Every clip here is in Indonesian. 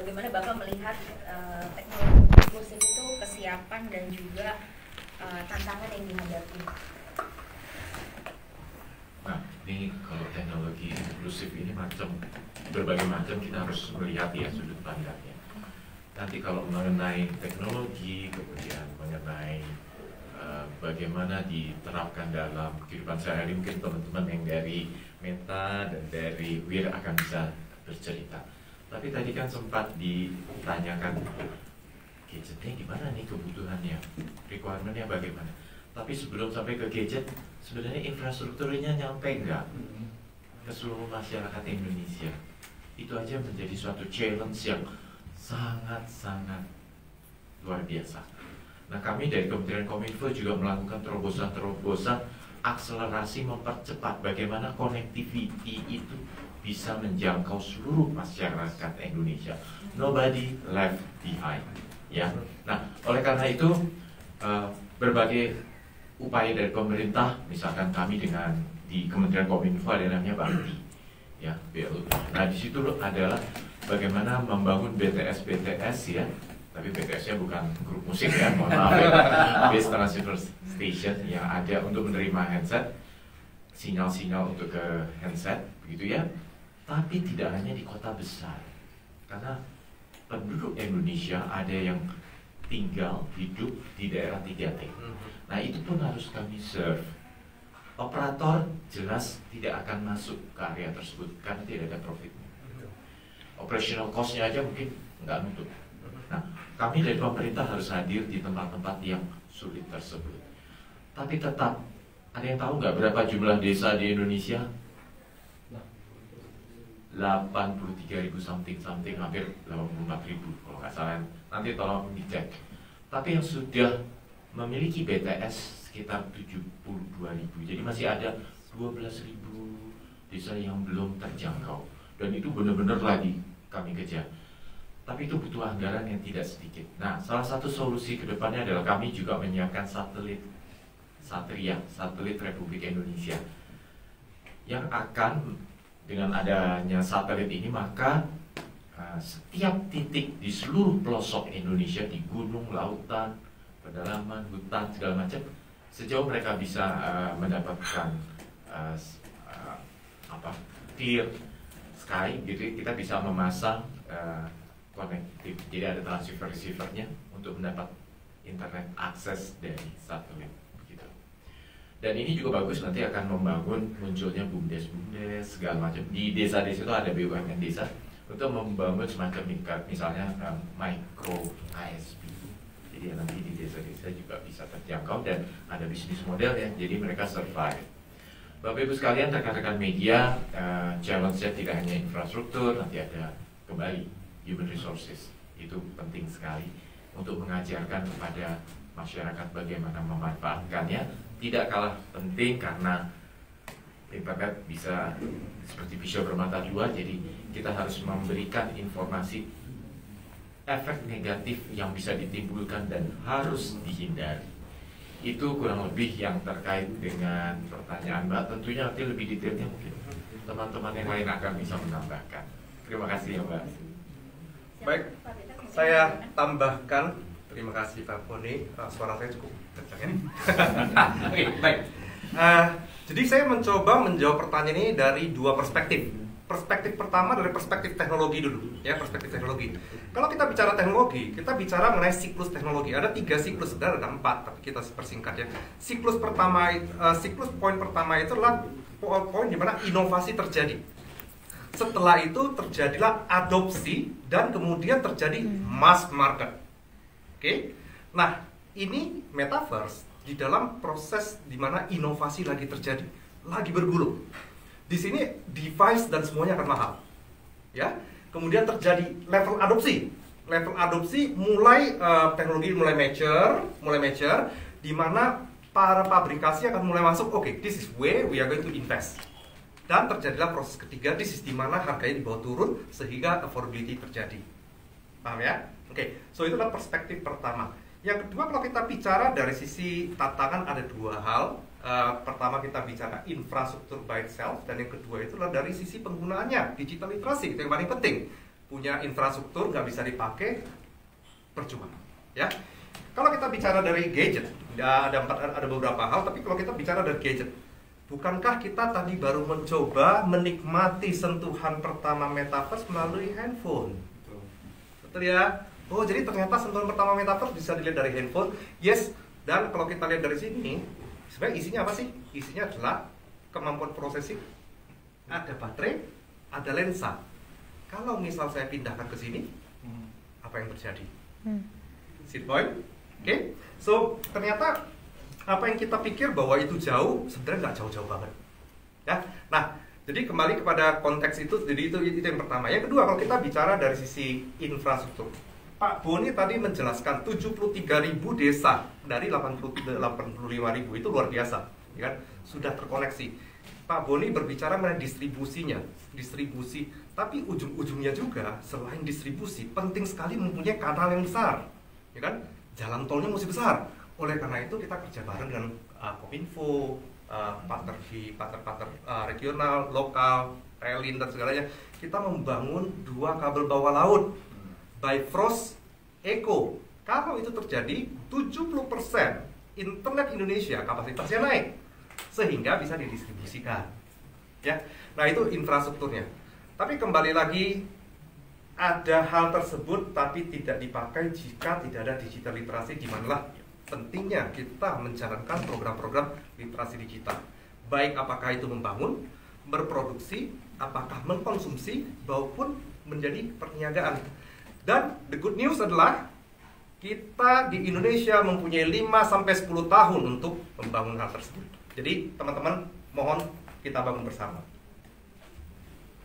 bagaimana Bapak melihat teknologi inklusif itu kesiapan dan juga tantangan yang dihadapi? Nah, ini kalau teknologi inklusif ini berbagai macam, kita harus melihat ya sudut pandangnya. Nanti kalau mengenai teknologi, kemudian mengenai bagaimana diterapkan dalam kehidupan sehari-hari, mungkin teman-teman yang dari Meta dan dari Wir akan bisa bercerita. Tapi tadi kan sempat ditanyakan gadgetnya gimana nih, kebutuhannya, requirementnya bagaimana. Tapi sebelum sampai ke gadget, sebenarnya infrastrukturnya nyampe nggak ke seluruh masyarakat Indonesia? Itu aja menjadi suatu challenge yang sangat-sangat luar biasa. Nah, kami dari Kementerian Kominfo juga melakukan terobosan-terobosan akselerasi mempercepat bagaimana connectivity itu bisa menjangkau seluruh masyarakat Indonesia. Nobody left behind. Ya. Nah, oleh karena itu berbagai upaya dari pemerintah, misalkan kami di Kementerian Kominfo ada yang namanya Bakti, ya, BLU. Nah, di situ adalah bagaimana membangun BTS ya, tapi BTS-nya bukan grup musik ya, mohon maaf ya, Base Transceiver Station yang ada untuk menerima handset, sinyal-sinyal untuk ke handset, begitu ya. Tapi tidak hanya di kota besar, karena penduduk Indonesia ada yang tinggal hidup di daerah 3T. Nah, itu pun harus kami serve. Operator jelas tidak akan masuk ke area tersebut karena tidak ada profitnya. Operational cost-nya aja mungkin nggak nutup. Nah, kami dari pemerintah harus hadir di tempat-tempat yang sulit tersebut. Tapi tetap, ada yang tahu nggak berapa jumlah desa di Indonesia? 83.000 something, hampir 84.000 kalau nggak salah. Nanti tolong dicek. Tapi yang sudah memiliki BTS sekitar 72.000. Jadi masih ada 12.000 desa yang belum terjangkau. Dan itu benar-benar lagi kami kejar. Tapi itu butuh anggaran yang tidak sedikit. Nah, salah satu solusi ke depannya adalah kami juga menyiapkan satelit Satria, satelit Republik Indonesia, yang akan dengan adanya satelit ini maka setiap titik di seluruh pelosok Indonesia, di gunung, lautan, pedalaman, hutan, segala macam, sejauh mereka bisa mendapatkan clear sky, gitu, kita bisa memasang konektif, jadi ada transceiver receivernya untuk mendapat internet akses dari satelit, gitu. Dan ini juga bagus, nanti akan membangun munculnya BUMDes segala macam di desa-desa. Itu ada BUMN desa untuk membangun semacam misalnya micro ISP. Jadi nanti di desa-desa juga bisa terjangkau dan ada bisnis model ya, jadi mereka survive. Bapak Ibu sekalian, rekan-rekan media, challenge-nya tidak hanya infrastruktur, nanti ada kembali human resources. Itu penting sekali untuk mengajarkan kepada masyarakat bagaimana memanfaatkannya. Tidak kalah penting karena internet bisa seperti pisau bermata dua, jadi kita harus memberikan informasi efek negatif yang bisa ditimbulkan dan harus dihindari. Itu kurang lebih yang terkait dengan pertanyaan Mbak. Tentunya nanti lebih detailnya mungkin teman-teman yang lain akan bisa menambahkan. Terima kasih ya Mbak. Baik, saya tambahkan. Terima kasih Pak Boni. Suara saya cukup kencang ini. Oke, baik. Jadi saya mencoba menjawab pertanyaan ini dari dua perspektif. Perspektif pertama dari perspektif teknologi dulu, ya, perspektif teknologi. Kalau kita bicara teknologi, kita bicara mengenai siklus teknologi. Ada 3 siklus, sebenarnya ada 4, tapi kita persingkat ya. Siklus poin pertama itu adalah poin di mana inovasi terjadi. Setelah itu terjadilah adopsi dan kemudian terjadi mass market. Oke. Nah, ini metaverse di dalam proses di mana inovasi lagi terjadi, lagi bergulung. Di sini device dan semuanya akan mahal. Ya. Kemudian terjadi level adopsi. Level adopsi mulai teknologi mulai mature di mana para pabrikasi akan mulai masuk, oke, this is where we are going to invest. Dan terjadilah proses ketiga, di sisi mana harganya dibawa turun sehingga affordability terjadi. Paham ya? Oke, so itu adalah perspektif pertama. Yang kedua, kalau kita bicara dari sisi tantangan ada 2 hal. Pertama kita bicara infrastruktur by itself, dan yang kedua itu adalah dari sisi penggunaannya, digital literasi, itu yang paling penting. punya infrastruktur nggak bisa dipakai, percuma. Ya, kalau kita bicara dari gadget, ada beberapa hal, tapi kalau kita bicara dari gadget, bukankah kita tadi baru mencoba menikmati sentuhan pertama metaverse melalui handphone? Betul ya? Oh, jadi ternyata sentuhan pertama metaverse bisa dilihat dari handphone. Yes, dan kalau kita lihat dari sini, sebenarnya isinya apa sih? Isinya adalah kemampuan processing, ada baterai, ada lensa. Kalau misal saya pindahkan ke sini, apa yang terjadi? See point? Oke? So, ternyata apa yang kita pikir bahwa itu jauh, sebenarnya nggak jauh-jauh banget. Ya, nah, jadi kembali kepada konteks itu, jadi itu yang pertama. Yang kedua, kalau kita bicara dari sisi infrastruktur, Pak Boni tadi menjelaskan 73.000 desa dari 85.000 itu luar biasa, ya kan? Sudah terkoneksi. Pak Boni berbicara mengenai distribusinya, distribusi, tapi ujung-ujungnya juga selain distribusi, penting sekali mempunyai kanal yang besar, ya kan? Jalan tolnya mesti besar. Oleh karena itu kita kerja bareng dengan Kominfo, partner regional, lokal, relin dan segalanya. Kita membangun 2 kabel bawah laut, Bifrost Eco. Kalau itu terjadi, 70% internet Indonesia kapasitasnya naik, sehingga bisa didistribusikan. Ya, nah itu infrastrukturnya. Tapi kembali lagi, ada hal tersebut tapi tidak dipakai jika tidak ada digital literasi, di manalah pentingnya kita menjalankan program-program literasi digital. Baik apakah itu membangun, berproduksi, apakah mengkonsumsi, maupun menjadi perniagaan. Dan the good news adalah kita di Indonesia mempunyai 5-10 tahun untuk membangun hal tersebut. Jadi teman-teman, mohon kita bangun bersama.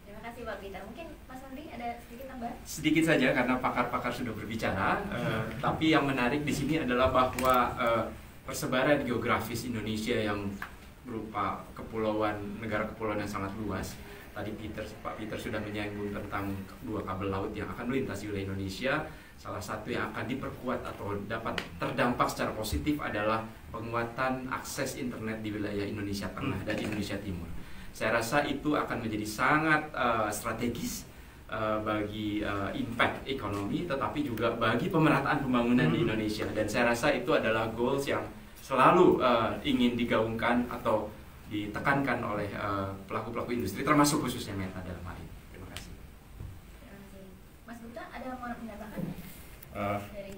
Terima kasih Pak Peter. Mungkin Mas Andri ada sedikit tambahan? Sedikit saja karena pakar-pakar sudah berbicara. Tapi yang menarik di sini adalah bahwa persebaran geografis Indonesia yang berupa kepulauan, negara kepulauan yang sangat luas. Tadi Pak Peter sudah menyinggung tentang 2 kabel laut yang akan melintasi wilayah Indonesia. Salah satu yang akan diperkuat atau dapat terdampak secara positif adalah penguatan akses internet di wilayah Indonesia Tengah dan Indonesia Timur. Saya rasa itu akan menjadi sangat strategis bagi impact ekonomi, tetapi juga bagi pemerataan pembangunan di Indonesia. Dan saya rasa itu adalah goals yang selalu ingin digaungkan atau ditekankan oleh pelaku-pelaku industri, termasuk khususnya Meta dalam hal ini. Terima kasih. Terima kasih. Mas Gupta, ada mau menambahkan? Dari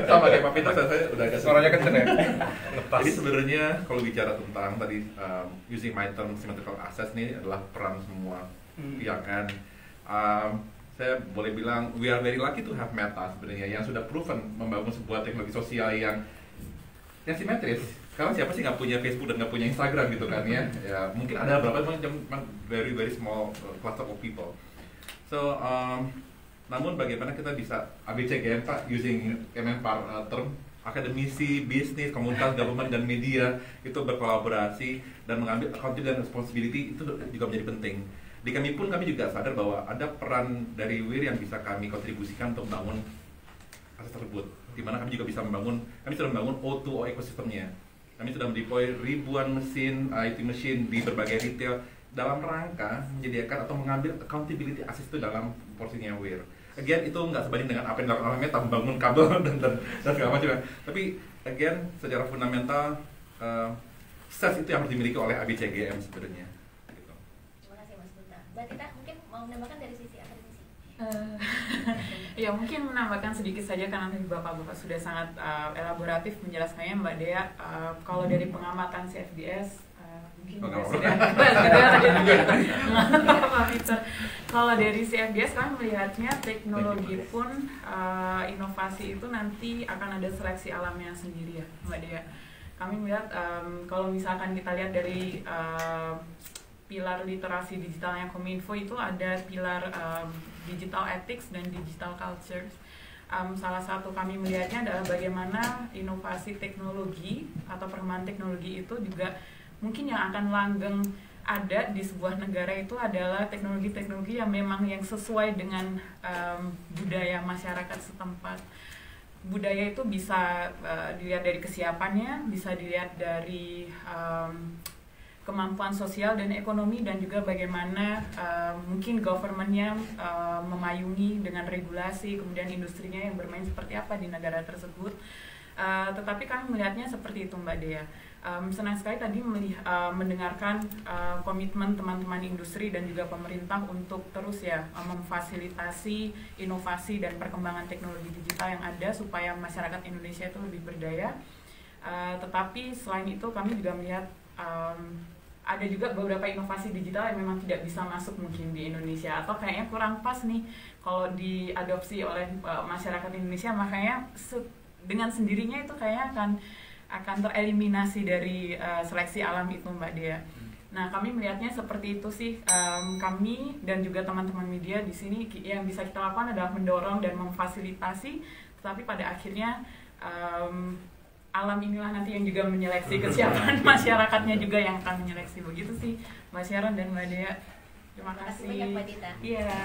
sama kayak Pak Peter, saya udah agak Suaranya kenceng ya? Jadi sebenarnya kalau bicara tentang tadi using my term symmetrical access ini adalah peran semua pihak kan. Saya boleh bilang we are very lucky to have Meta sebenarnya yang sudah proven membangun sebuah teknologi sosial yang simetris. Sekarang siapa sih nggak punya Facebook dan nggak punya Instagram gitu kan ya? Ya mungkin ada beberapa teman very very small cluster of people. So namun bagaimana kita bisa ABCGM Pak using Kemenpar term akademisi, bisnis, komunitas, government dan media itu berkolaborasi dan mengambil accountability dan responsibility itu juga menjadi penting. Di kami pun kami juga sadar bahwa ada peran dari WIR yang bisa kami kontribusikan untuk membangun akses tersebut. Di mana kami juga bisa kami sudah membangun O2O ekosistemnya. Kami sudah mendeploy ribuan mesin, IT machine di berbagai retail dalam rangka menyediakan atau mengambil accountability akses itu dalam porsinya WIR. Again, itu nggak sebanding dengan apa yang dilakukan oleh Meta, membangun kabel dan segala macam. Tapi again, secara fundamental, sukses itu yang harus dimiliki oleh ABCGM sebenarnya. Gitu. Terima kasih Mas Gupta. Mbak Tita, mungkin mau menambahkan dari sisi akademisi? Ya mungkin menambahkan sedikit saja karena tadi Bapak-Bapak sudah sangat elaboratif menjelaskannya. Mbak Dea, kalau dari pengamatan CFDS mungkin juga sudah kalau dari CFDS kami melihatnya teknologi pun inovasi itu nanti akan ada seleksi alamnya sendiri ya Mbak Dea. Kami melihat kalau misalkan kita lihat dari pilar literasi digitalnya Kominfo itu ada pilar digital ethics dan digital culture. Salah satu kami melihatnya adalah bagaimana inovasi teknologi atau perkembangan teknologi itu juga mungkin yang akan langgeng ada di sebuah negara itu adalah teknologi-teknologi yang memang yang sesuai dengan budaya masyarakat setempat. Budaya itu bisa dilihat dari kesiapannya, bisa dilihat dari kemampuan sosial dan ekonomi, dan juga bagaimana mungkin government-nya memayungi dengan regulasi, kemudian industrinya yang bermain seperti apa di negara tersebut. Tetapi kami melihatnya seperti itu, Mbak Dea. Senang sekali tadi mendengarkan komitmen teman-teman industri dan juga pemerintah untuk terus ya memfasilitasi inovasi dan perkembangan teknologi digital yang ada supaya masyarakat Indonesia itu lebih berdaya. Tetapi selain itu kami juga melihat ada juga beberapa inovasi digital yang memang tidak bisa masuk mungkin di Indonesia, atau kayaknya kurang pas nih kalau diadopsi oleh masyarakat Indonesia, makanya dengan sendirinya itu kayaknya akan tereliminasi dari seleksi alam itu, Mbak Dea. Nah, kami melihatnya seperti itu sih. Kami dan juga teman-teman media di sini yang bisa kita lakukan adalah mendorong dan memfasilitasi, tetapi pada akhirnya alam inilah nanti yang juga menyeleksi kesiapan masyarakatnya juga yang akan menyeleksi. Begitu sih Mbak Sharon dan Mbak Dea. Terima kasih. Terima kasih banyak Mbak Dita. Iya.